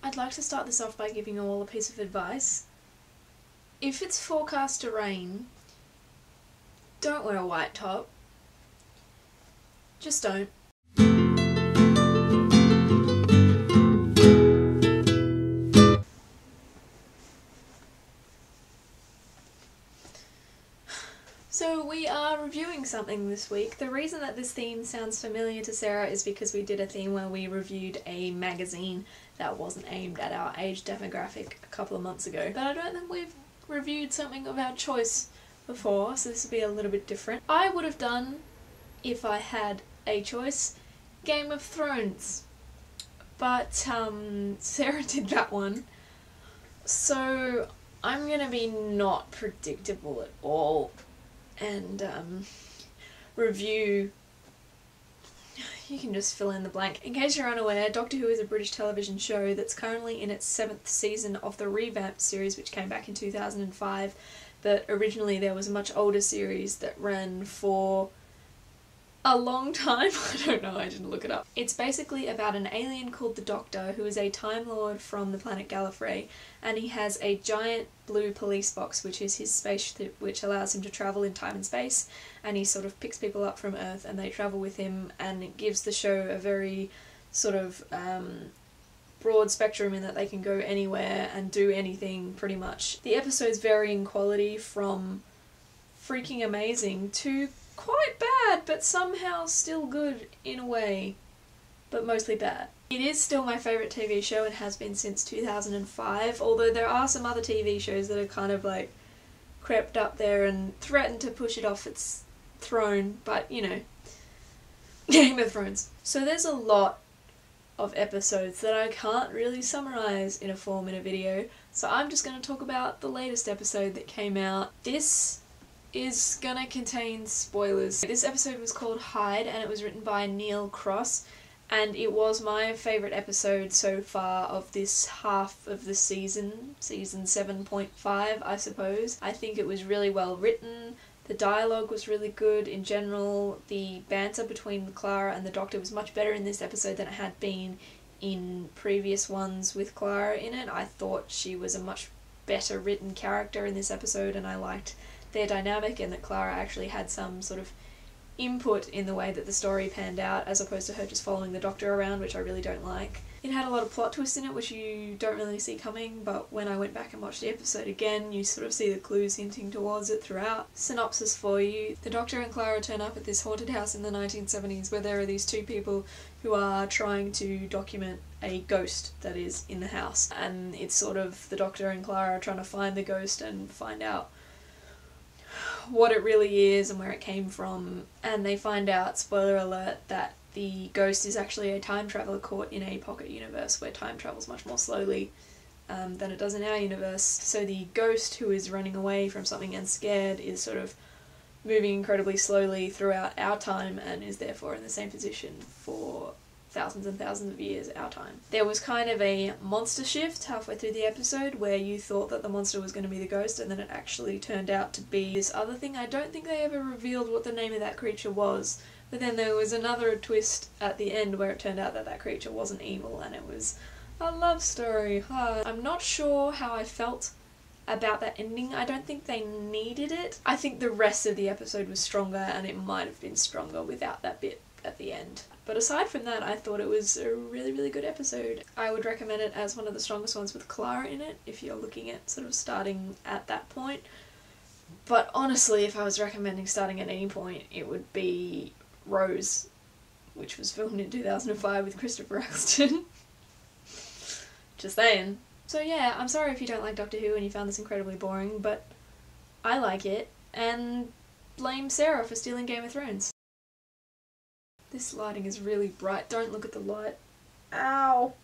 I'd like to start this off by giving you all a piece of advice. If it's forecast to rain, don't wear a white top. Just don't. So we are reviewing something this week. The reason that this theme sounds familiar to Sarah is because we did a theme where we reviewed a magazine that wasn't aimed at our age demographic a couple of months ago. But I don't think we've reviewed something of our choice before, so this will be a little bit different. I would have done, if I had a choice, Game of Thrones. But Sarah did that one. So I'm gonna be not predictable at all and review, you can just fill in the blank. In case you're unaware, Doctor Who is a British television show that's currently in its 7th season of the revamped series, which came back in 2005, but originally there was a much older series that ran for a long time. I don't know, I didn't look it up. It's basically about an alien called the Doctor, who is a Time Lord from the planet Gallifrey, and he has a giant blue police box, which is his spaceship, which allows him to travel in time and space, and he sort of picks people up from Earth and they travel with him, and it gives the show a very sort of broad spectrum in that they can go anywhere and do anything pretty much. The episodes vary in quality from freaking amazing to quite bad, but somehow still good in a way, but mostly bad. It is still my favourite TV show and has been since 2005, although there are some other TV shows that have kind of like crept up there and threatened to push it off its throne, but you know, Game of Thrones. So there's a lot of episodes that I can't really summarise in a 4-minute video, so I'm just going to talk about the latest episode that came out. This is gonna contain spoilers. This episode was called Hide, and it was written by Neil Cross, and it was my favourite episode so far of this half of the season 7.5 I suppose. I think it was really well written, the dialogue was really good in general, the banter between Clara and the Doctor was much better in this episode than it had been in previous ones with Clara in it. I thought she was a much better written character in this episode, and I liked their dynamic, and that Clara actually had some sort of input in the way that the story panned out, as opposed to her just following the Doctor around, which I really don't like. It had a lot of plot twists in it, which you don't really see coming, but when I went back and watched the episode again, you sort of see the clues hinting towards it throughout. Synopsis for you. The Doctor and Clara turn up at this haunted house in the 1970s where there are these two people who are trying to document a ghost that is in the house, and it's sort of the Doctor and Clara are trying to find the ghost and find out what it really is and where it came from, and they find out, spoiler alert, that the ghost is actually a time traveller caught in a pocket universe where time travels much more slowly than it does in our universe. So the ghost, who is running away from something and scared, is sort of moving incredibly slowly throughout our time and is therefore in the same position for thousands and thousands of years our time. There was kind of a monster shift halfway through the episode where you thought that the monster was going to be the ghost, and then it actually turned out to be this other thing. I don't think they ever revealed what the name of that creature was, but then there was another twist at the end where it turned out that that creature wasn't evil and it was a love story. I'm not sure how I felt about that ending. I don't think they needed it. I think the rest of the episode was stronger, and it might have been stronger without that bit at the end. But aside from that, I thought it was a really, really good episode. I would recommend it as one of the strongest ones with Clara in it, if you're looking at sort of starting at that point. But honestly, if I was recommending starting at any point, it would be Rose, which was filmed in 2005 with Christopher Eccleston. Just saying. So yeah, I'm sorry if you don't like Doctor Who and you found this incredibly boring, but I like it, and blame Sarah for stealing Game of Thrones. This lighting is really bright. Don't look at the light. Ow!